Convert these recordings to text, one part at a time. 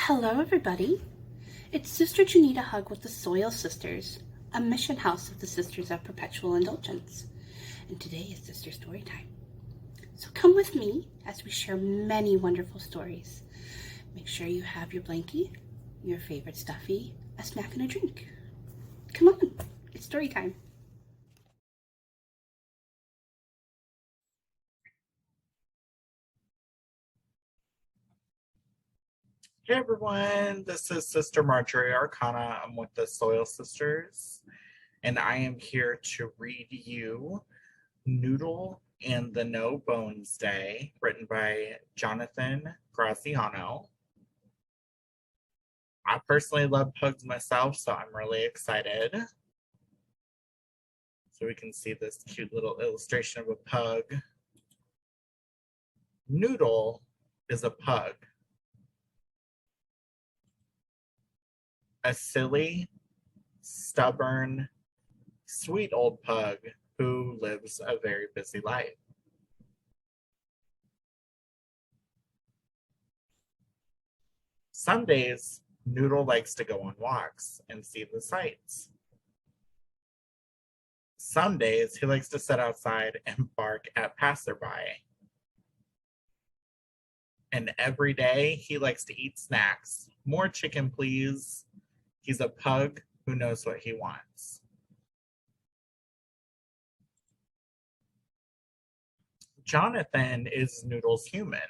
Hello, everybody. It's Sister Janita Hug with the Soil Sisters, a mission house of the Sisters of Perpetual Indulgence. And today is Sister Story Time. So come with me as we share many wonderful stories. Make sure you have your blankie, your favorite stuffy, a snack, and a drink. Come on, it's story time. Hey everyone, this is Sister Marjorie Arcana. I'm with the Soil Sisters, and I am here to read you Noodle and the No Bones Day, written by Jonathan Graziano. I personally love pugs myself, so I'm really excited. So we can see this cute little illustration of a pug. Noodle is a pug. A silly, stubborn, sweet old pug who lives a very busy life. Some days, Noodle likes to go on walks and see the sights. Some days, he likes to sit outside and bark at passerby. And every day, he likes to eat snacks. More chicken, please. He's a pug who knows what he wants. Jonathan is Noodle's human.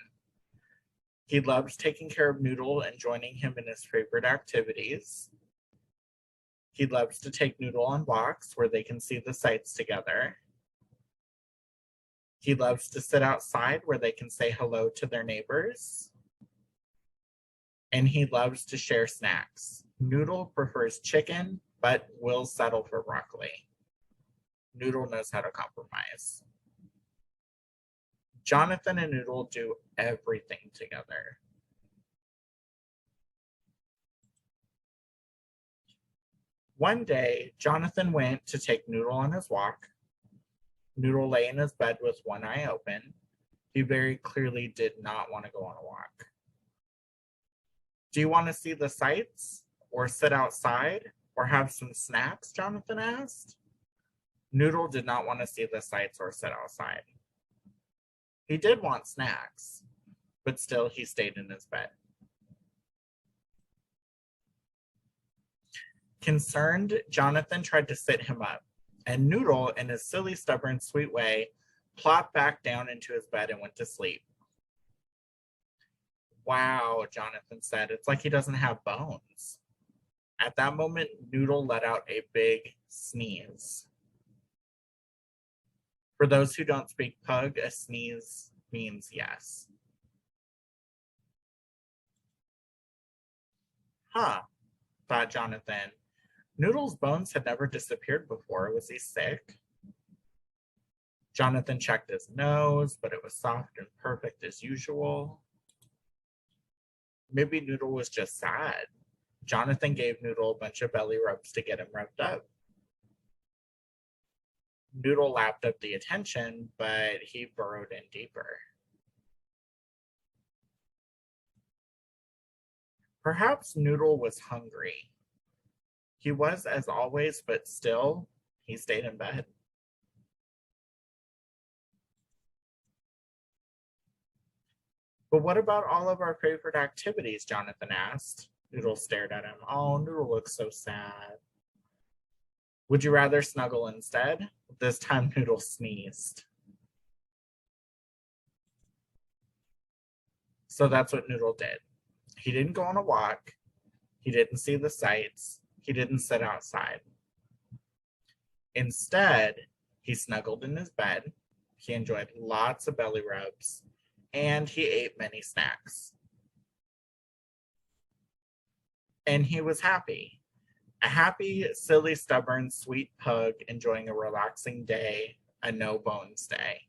He loves taking care of Noodle and joining him in his favorite activities. He loves to take Noodle on walks where they can see the sights together. He loves to sit outside where they can say hello to their neighbors. And he loves to share snacks. Noodle prefers chicken, but will settle for broccoli. Noodle knows how to compromise. Jonathan and Noodle do everything together. One day, Jonathan went to take Noodle on his walk. Noodle lay in his bed with one eye open. He very clearly did not want to go on a walk. Do you want to see the sights, or sit outside, or have some snacks? Jonathan asked. Noodle did not want to see the sights or sit outside. He did want snacks, but still he stayed in his bed. Concerned, Jonathan tried to sit him up, and Noodle, in his silly, stubborn, sweet way, plopped back down into his bed and went to sleep. Wow, Jonathan said, it's like he doesn't have bones. At that moment, Noodle let out a big sneeze. For those who don't speak pug, a sneeze means yes. Huh, thought Jonathan. Noodle's bones had never disappeared before. Was he sick? Jonathan checked his nose, but it was soft and perfect as usual. Maybe Noodle was just sad. Jonathan gave Noodle a bunch of belly rubs to get him revved up. Noodle lapped up the attention, but he burrowed in deeper. Perhaps Noodle was hungry. He was, as always, but still, he stayed in bed. But what about all of our favorite activities? Jonathan asked. Noodle stared at him. Oh, Noodle looks so sad. Would you rather snuggle instead? This time Noodle sneezed. So that's what Noodle did. He didn't go on a walk. He didn't see the sights. He didn't sit outside. Instead, he snuggled in his bed. He enjoyed lots of belly rubs, and he ate many snacks. And he was happy. A happy, silly, stubborn, sweet pug enjoying a relaxing day, a no bones day.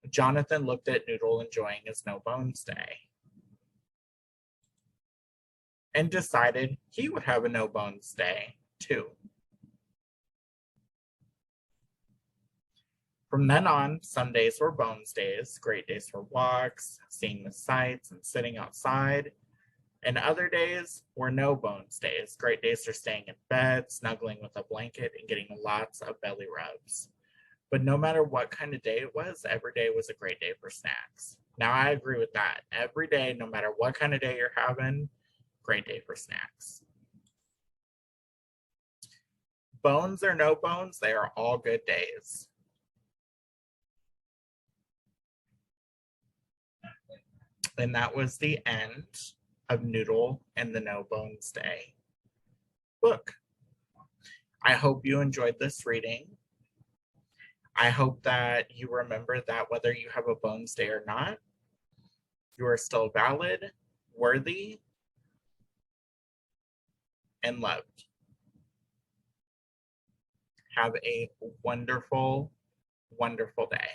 Jonathan looked at Noodle enjoying his no bones day and decided he would have a no bones day too. From then on, Sundays were bones days, great days for walks, seeing the sights, and sitting outside. And other days were no bones days, great days for staying in bed, snuggling with a blanket, and getting lots of belly rubs. But no matter what kind of day it was, every day was a great day for snacks. Now, I agree with that. Every day, no matter what kind of day you're having, great day for snacks. Bones or no bones, they are all good days. And that was the end of Noodle and the No Bones Day book. I hope you enjoyed this reading. I hope that you remember that whether you have a Bones Day or not, you are still valid, worthy, and loved. Have a wonderful, wonderful day.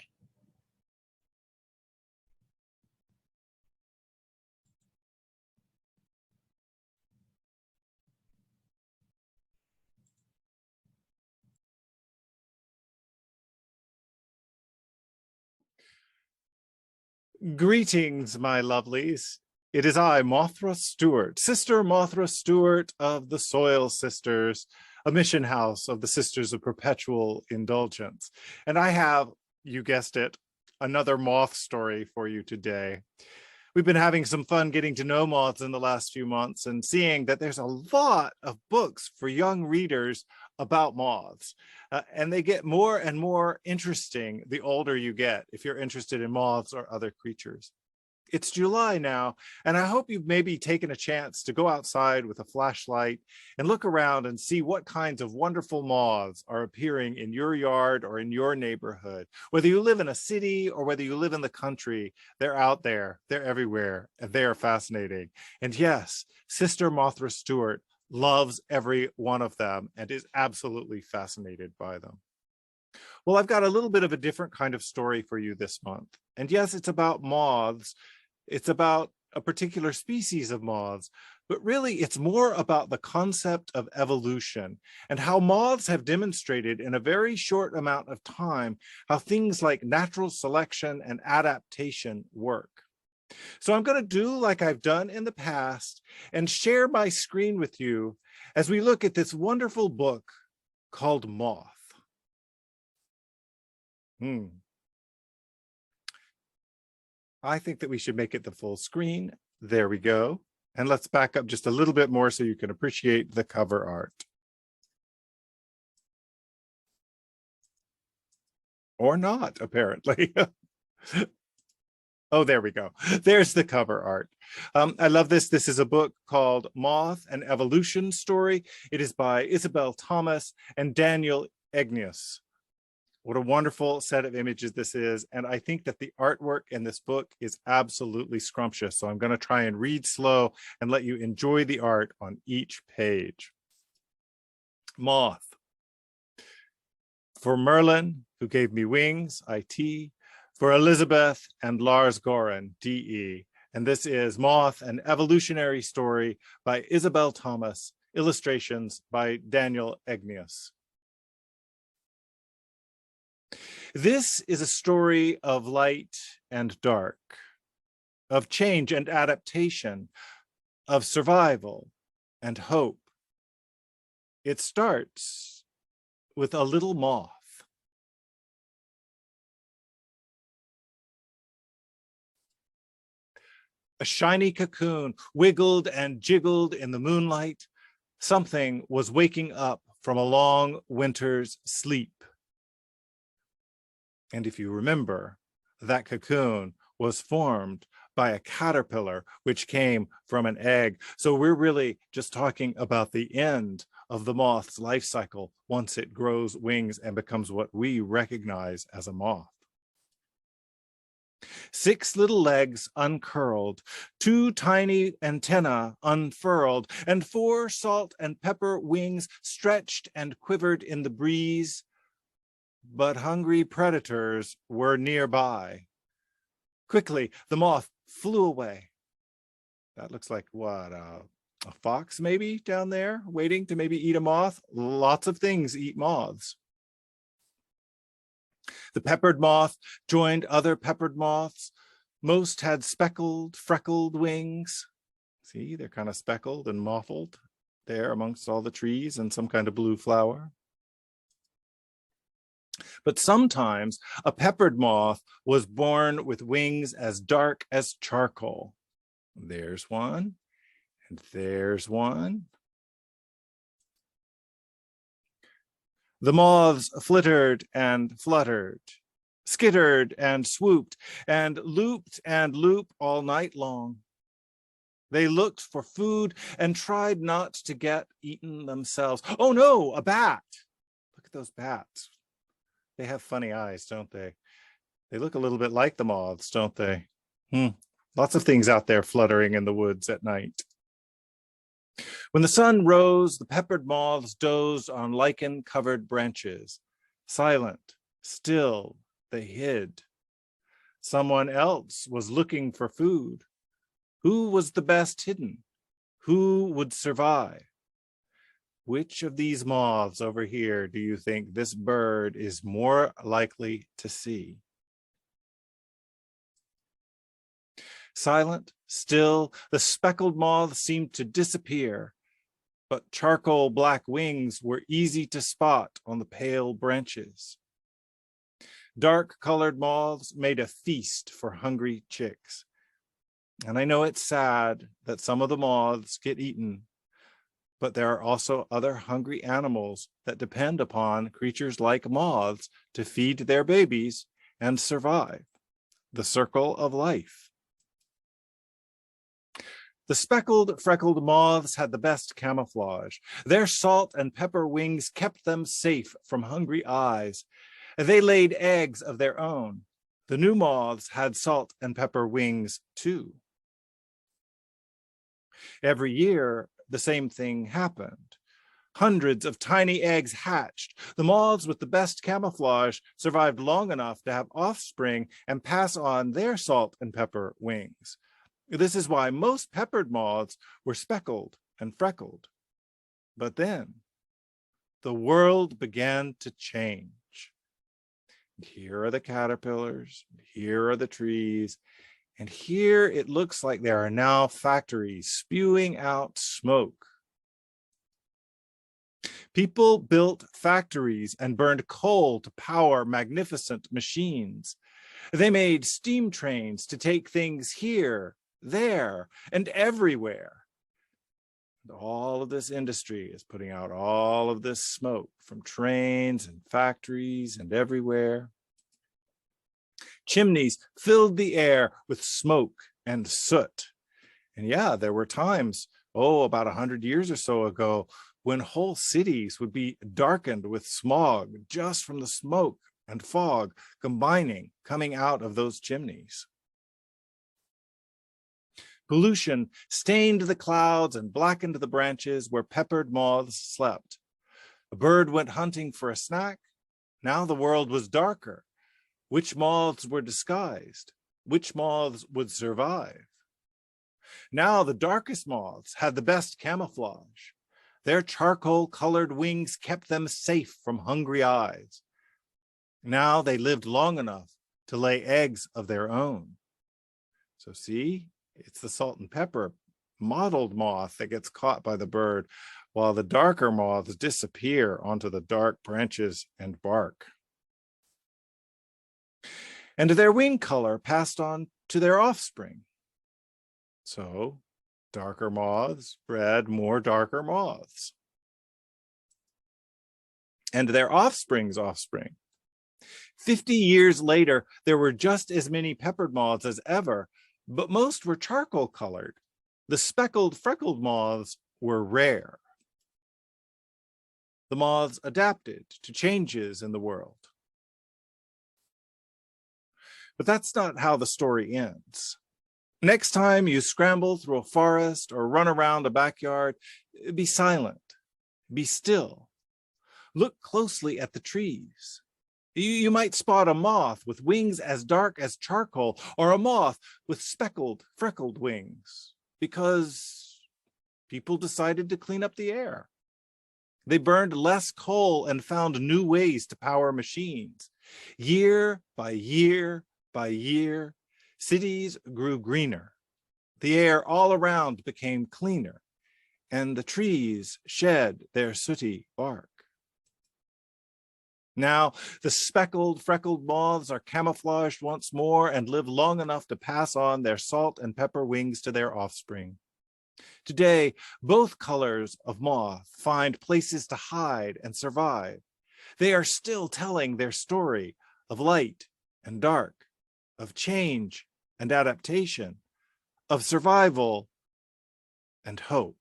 Greetings, my lovelies. It is I, Mothra Stewart, Sister Mothra Stewart of the Soil Sisters, a mission house of the Sisters of Perpetual Indulgence. And I have, you guessed it, another moth story for you today. We've been having some fun getting to know moths in the last few months and seeing that there's a lot of books for young readers about moths. And they get more and more interesting the older you get, if you're interested in moths or other creatures. It's July now, and I hope you've maybe taken a chance to go outside with a flashlight and look around and see what kinds of wonderful moths are appearing in your yard or in your neighborhood. Whether you live in a city or whether you live in the country, they're out there, they're everywhere, and they are fascinating. And yes, Sister Mothra Stewart loves every one of them and is absolutely fascinated by them. Well, I've got a little bit of a different kind of story for you this month. And yes, it's about moths. It's about a particular species of moths, but really it's more about the concept of evolution and how moths have demonstrated in a very short amount of time how things like natural selection and adaptation work. So I'm going to do like I've done in the past and share my screen with you as we look at this wonderful book called Moth. I think that we should make it the full screen. There we go. And let's back up just a little bit more so you can appreciate the cover art. Or not, apparently. Oh, there we go. There's the cover art. I love this. This is a book called Moth, an Evolution Story. It is by Isabel Thomas and Daniel Egnius. What a wonderful set of images this is. And I think that the artwork in this book is absolutely scrumptious. So I'm going to try and read slow and let you enjoy the art on each page. Moth. For Merlin, who gave me wings, IT. For Elizabeth and Lars Goren, DE. And this is Moth, an Evolutionary Story by Isabel Thomas, illustrations by Daniel Egnius. This is a story of light and dark, of change and adaptation, of survival and hope. It starts with a little moth. A shiny cocoon wiggled and jiggled in the moonlight. Something was waking up from a long winter's sleep. And if you remember, that cocoon was formed by a caterpillar, which came from an egg. So we're really just talking about the end of the moth's life cycle once it grows wings and becomes what we recognize as a moth. 6 little legs uncurled, 2 tiny antennae unfurled, and 4 salt and pepper wings stretched and quivered in the breeze. But hungry predators were nearby. Quickly, the moth flew away. That looks like what, a fox maybe down there waiting to maybe eat a moth? Lots of things eat moths. The peppered moth joined other peppered moths. Most had speckled, freckled wings. See, they're kind of speckled and mottled there amongst all the trees and some kind of blue flower. But sometimes a peppered moth was born with wings as dark as charcoal. There's one, and there's one. The moths flittered and fluttered, skittered and swooped, and looped all night long. They looked for food and tried not to get eaten themselves. Oh no, a bat! Look at those bats. They have funny eyes, don't they? They look a little bit like the moths, don't they? Lots of things out there fluttering in the woods at night. When the sun rose, the peppered moths dozed on lichen-covered branches. Silent, still, they hid. Someone else was looking for food. Who was the best hidden? Who would survive? Which of these moths over here do you think this bird is more likely to see? Silent, still, the speckled moths seemed to disappear, but charcoal black wings were easy to spot on the pale branches. Dark-colored moths made a feast for hungry chicks. And I know it's sad that some of the moths get eaten, but there are also other hungry animals that depend upon creatures like moths to feed their babies and survive. The circle of life. The speckled, freckled moths had the best camouflage. Their salt and pepper wings kept them safe from hungry eyes. They laid eggs of their own. The new moths had salt and pepper wings too. Every year, the same thing happened. Hundreds of tiny eggs hatched. The moths with the best camouflage survived long enough to have offspring and pass on their salt and pepper wings. This is why most peppered moths were speckled and freckled. But then, the world began to change. Here are the caterpillars, here are the trees, and here it looks like there are now factories spewing out smoke. People built factories and burned coal to power magnificent machines. They made steam trains to take things here, there, and everywhere. And all of this industry is putting out all of this smoke from trains and factories and everywhere. Chimneys filled the air with smoke and soot. And yeah, there were times, about 100 years or so ago, when whole cities would be darkened with smog just from the smoke and fog coming out of those chimneys. Pollution stained the clouds and blackened the branches where peppered moths slept. A bird went hunting for a snack. Now the world was darker. Which moths were disguised? Which moths would survive? Now the darkest moths had the best camouflage. Their charcoal-colored wings kept them safe from hungry eyes. Now they lived long enough to lay eggs of their own. So see? It's the salt and pepper mottled moth that gets caught by the bird, while the darker moths disappear onto the dark branches and bark. And their wing color passed on to their offspring. So darker moths bred more darker moths. And their offspring's offspring. 50 years later, there were just as many peppered moths as ever, but most were charcoal colored. The speckled, freckled moths were rare. The moths adapted to changes in the world. But that's not how the story ends. Next time you scramble through a forest or run around a backyard, be silent, be still. Look closely at the trees. You might spot a moth with wings as dark as charcoal, or a moth with speckled, freckled wings, because people decided to clean up the air. They burned less coal and found new ways to power machines. Year by year by year, cities grew greener. The air all around became cleaner, and the trees shed their sooty bark. Now the speckled, freckled moths are camouflaged once more and live long enough to pass on their salt and pepper wings to their offspring. Today, both colors of moth find places to hide and survive. They are still telling their story of light and dark, of change and adaptation, of survival and hope.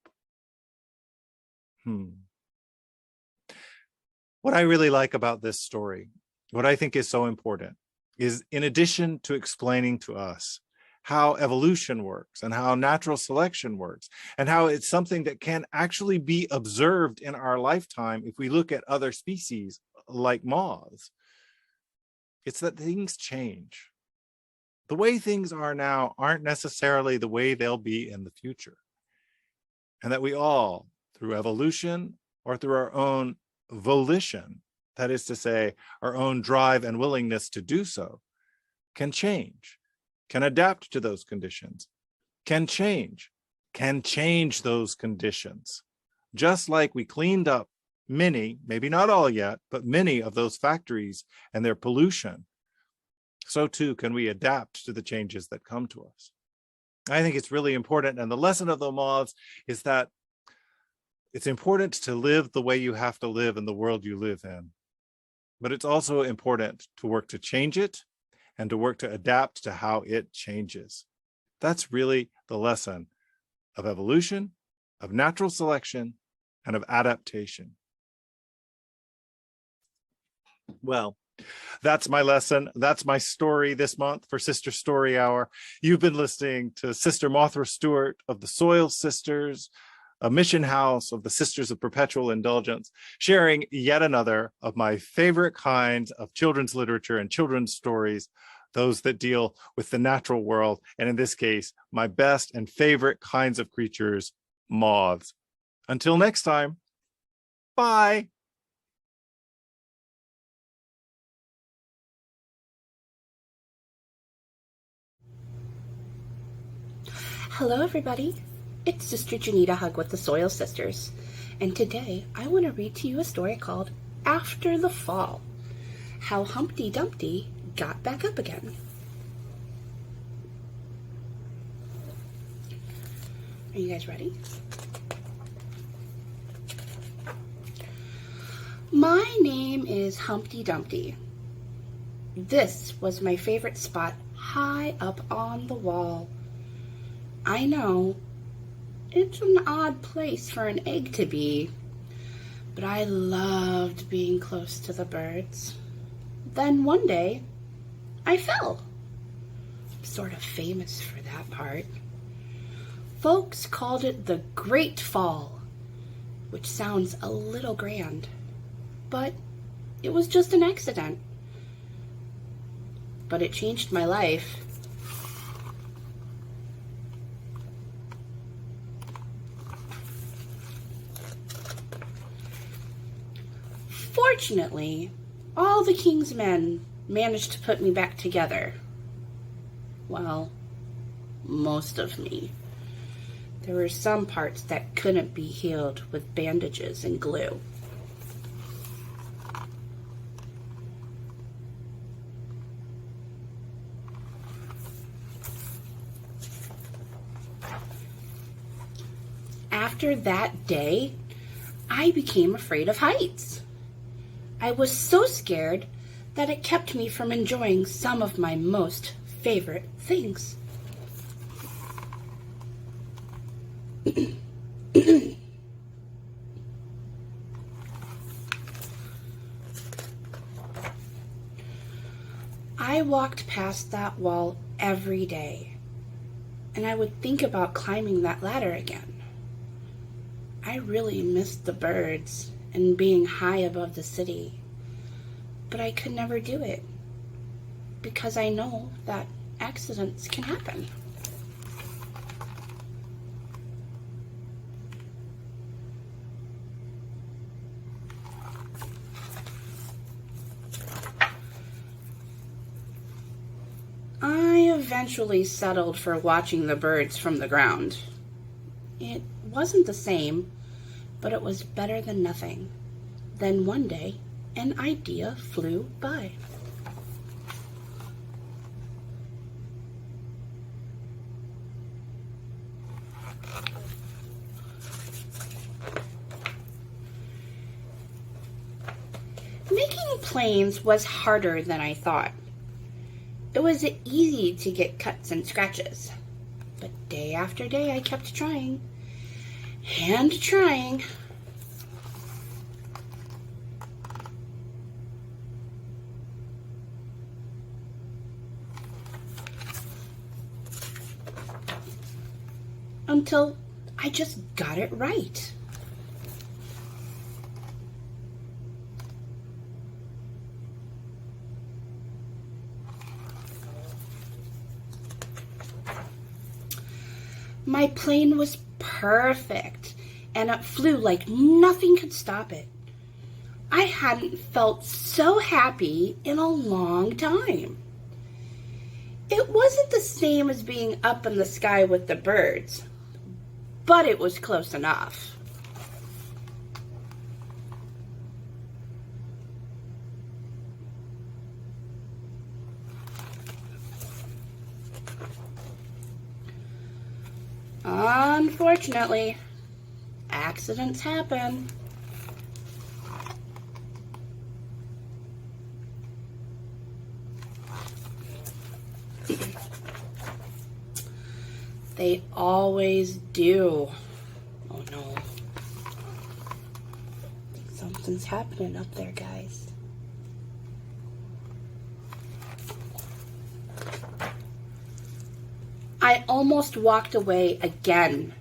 What I really like about this story, what I think is so important, is in addition to explaining to us how evolution works and how natural selection works and how it's something that can actually be observed in our lifetime if we look at other species like moths, it's that things change. The way things are now aren't necessarily the way they'll be in the future. And that we all, through evolution or through our own volition, that is to say, our own drive and willingness to do so, can change, can adapt to those conditions, can change those conditions. Just like we cleaned up many, maybe not all yet, but many of those factories and their pollution, so too can we adapt to the changes that come to us. I think it's really important. And the lesson of the moths is that it's important to live the way you have to live in the world you live in. But it's also important to work to change it and to work to adapt to how it changes. That's really the lesson of evolution, of natural selection, and of adaptation. Well, that's my lesson. That's my story this month for Sister Story Hour. You've been listening to Sister Mothra Stewart of the Soil Sisters, a mission house of the Sisters of Perpetual Indulgence, sharing yet another of my favorite kinds of children's literature and children's stories, those that deal with the natural world, and in this case, my best and favorite kinds of creatures, moths. Until next time, bye. Hello, everybody. It's Sister Janita Hug with the Soil Sisters, and today I want to read to you a story called After the Fall, How Humpty Dumpty Got Back Up Again. Are you guys ready? My name is Humpty Dumpty. This was my favorite spot high up on the wall. I know, it's an odd place for an egg to be, but I loved being close to the birds. Then one day, I fell. I'm sort of famous for that part. Folks called it the Great Fall, which sounds a little grand, but it was just an accident. But it changed my life. Fortunately, all the king's men managed to put me back together. Well, most of me. There were some parts that couldn't be healed with bandages and glue. After that day, I became afraid of heights. I was so scared that it kept me from enjoying some of my most favorite things. I walked past that wall every day, and I would think about climbing that ladder again. I really missed the birds and being high above the city, but I could never do it because I know that accidents can happen. I eventually settled for watching the birds from the ground. It wasn't the same, but it was better than nothing. Then one day, an idea flew by. Making planes was harder than I thought. It was easy to get cuts and scratches, but day after day I kept trying and trying. Until I just got it right. My plane was perfect, and it flew like nothing could stop it. I hadn't felt so happy in a long time. It wasn't the same as being up in the sky with the birds, but it was close enough. Unfortunately, accidents happen. They always do. Oh no. Something's happening up there, guys. I almost walked away again.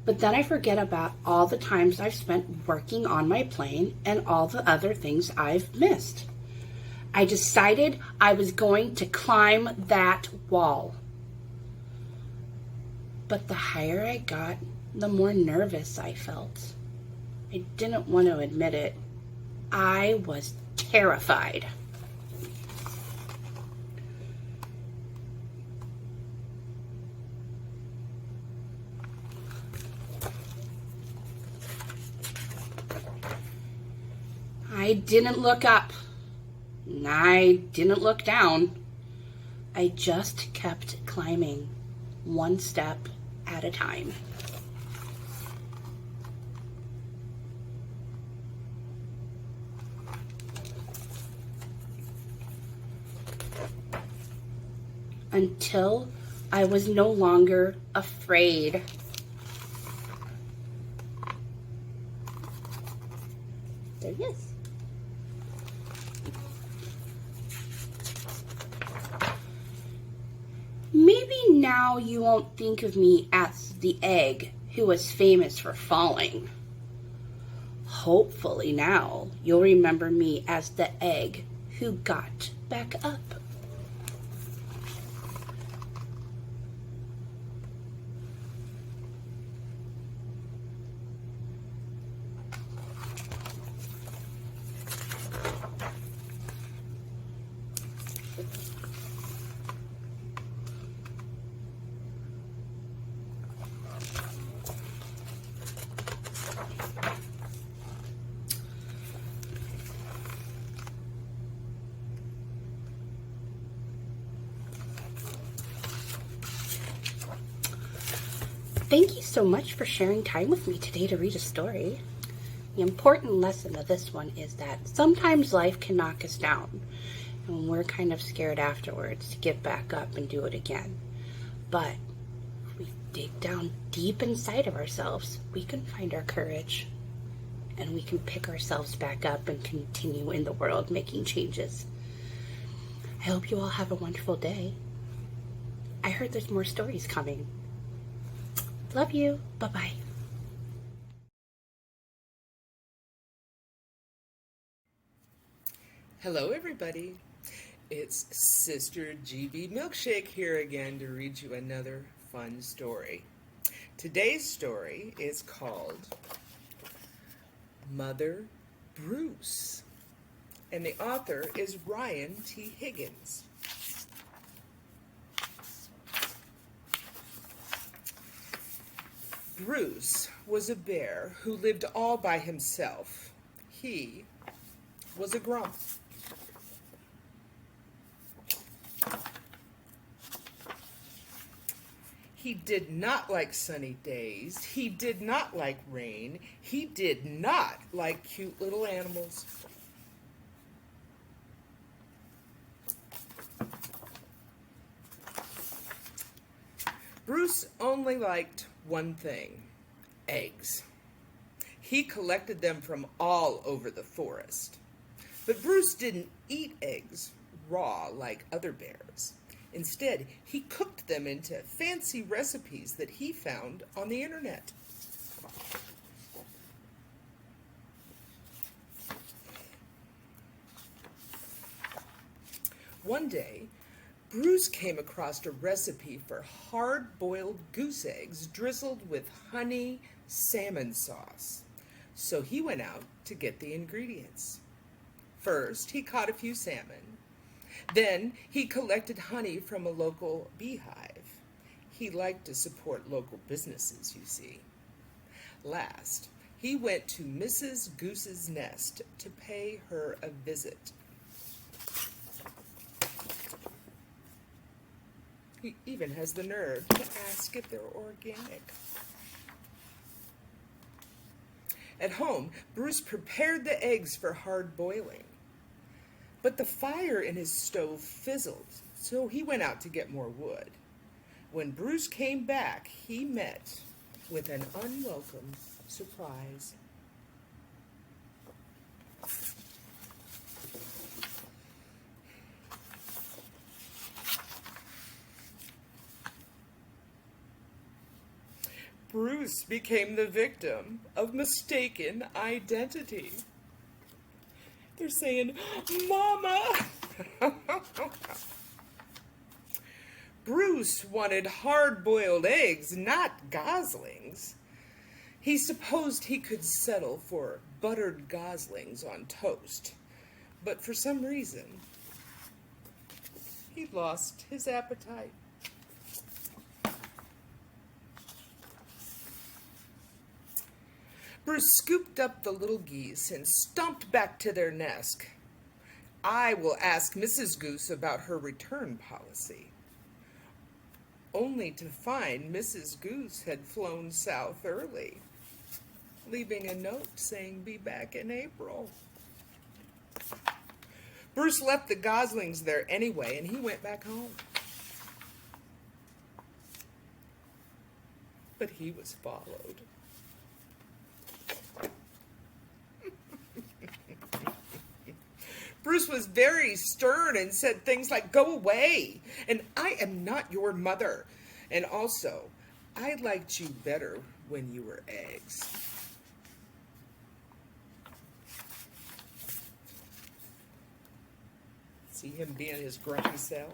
But then I forget about all the times I've spent working on my plane and all the other things I've missed. I decided I was going to climb that wall. But the higher I got, the more nervous I felt. I didn't want to admit it. I was terrified. I didn't look up. I didn't look down. I just kept climbing, one step at a time. Until I was no longer afraid. There he is. Maybe now you won't think of me as the egg who was famous for falling. Hopefully now you'll remember me as the egg who got back up. Thank you so much for sharing time with me today to read a story. The important lesson of this one is that sometimes life can knock us down, and we're kind of scared afterwards to get back up and do it again. But if we dig down deep inside of ourselves, we can find our courage, and we can pick ourselves back up and continue in the world making changes. I hope you all have a wonderful day. I heard there's more stories coming. Love you. Bye-bye. Hello, everybody. It's Sister GB Milkshake here again to read you another fun story. Today's story is called Mother Bruce, and the author is Ryan T. Higgins. Bruce was a bear who lived all by himself. He was a grump. He did not like sunny days. He did not like rain. He did not like cute little animals. Bruce only liked one thing: eggs. He collected them from all over the forest. But Bruce didn't eat eggs raw like other bears. Instead, he cooked them into fancy recipes that he found on the internet. One day, Bruce came across a recipe for hard-boiled goose eggs drizzled with honey salmon sauce. So he went out to get the ingredients. First, he caught a few salmon. Then he collected honey from a local beehive. He liked to support local businesses, you see. Last, he went to Mrs. Goose's nest to pay her a visit. He even has the nerve to ask if they're organic. At home, Bruce prepared the eggs for hard boiling. But the fire in his stove fizzled, so he went out to get more wood. When Bruce came back, he met with an unwelcome surprise. Bruce became the victim of mistaken identity. They're saying, "Mama!" Bruce wanted hard-boiled eggs, not goslings. He supposed he could settle for buttered goslings on toast, but for some reason, he lost his appetite. Bruce scooped up the little geese and stomped back to their nest. I will ask Mrs. Goose about her return policy. Only to find Mrs. Goose had flown south early, leaving a note saying be back in April. Bruce left the goslings there anyway, and he went back home. But he was followed. Bruce was very stern and said things like, "Go away," and "I am not your mother," and also, "I liked you better when you were eggs." See him being his grumpy self?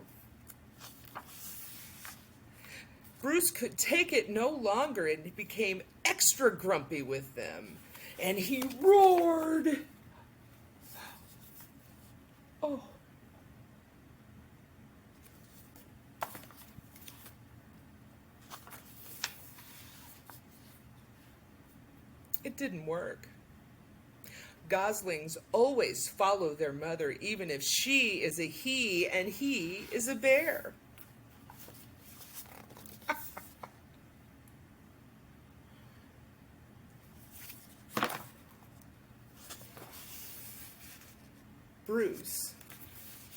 Bruce could take it no longer and he became extra grumpy with them, and he roared. Oh. It didn't work. Goslings always follow their mother, even if she is a he and he is a bear. Bruce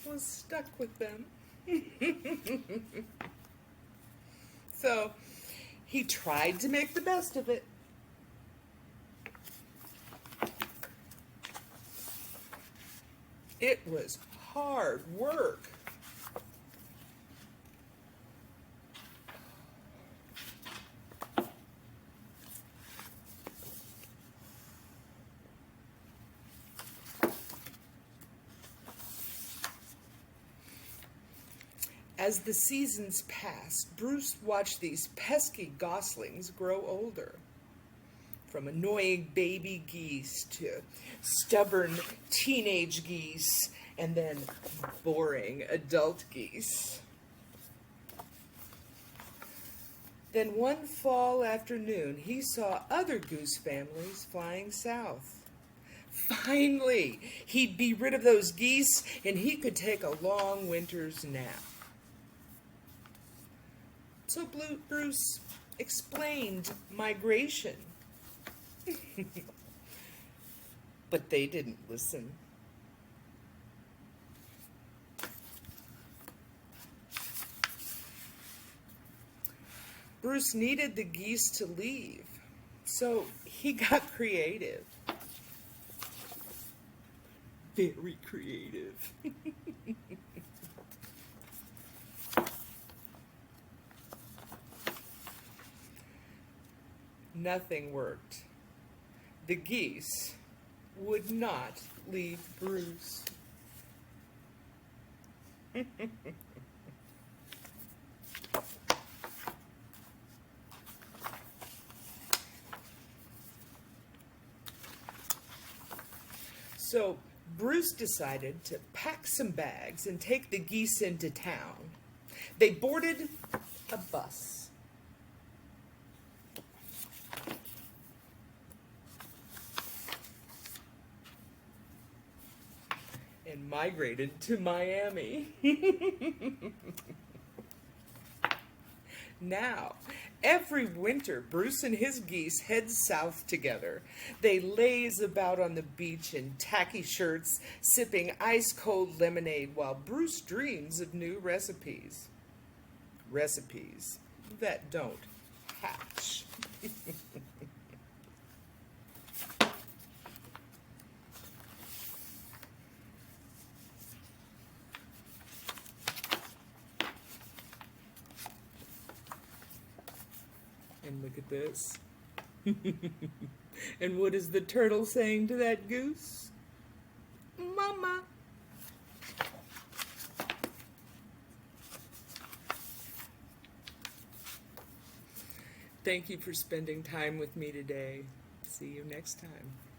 was stuck with them. So he tried to make the best of it. It was hard work. As the seasons passed, Bruce watched these pesky goslings grow older. From annoying baby geese to stubborn teenage geese and then boring adult geese. Then one fall afternoon, he saw other goose families flying south. Finally, he'd be rid of those geese and he could take a long winter's nap. So Bruce explained migration. But they didn't listen. Bruce needed the geese to leave, so he got creative. Very creative. Nothing worked. The geese would not leave Bruce. So Bruce decided to pack some bags and take the geese into town. They boarded a bus. And migrated to Miami. Now, every winter, Bruce and his geese head south together. They laze about on the beach in tacky shirts, sipping ice-cold lemonade while Bruce dreams of new recipes. Recipes that don't hatch. And look at this. And what is the turtle saying to that goose? Mama. Thank you for spending time with me today. See you next time.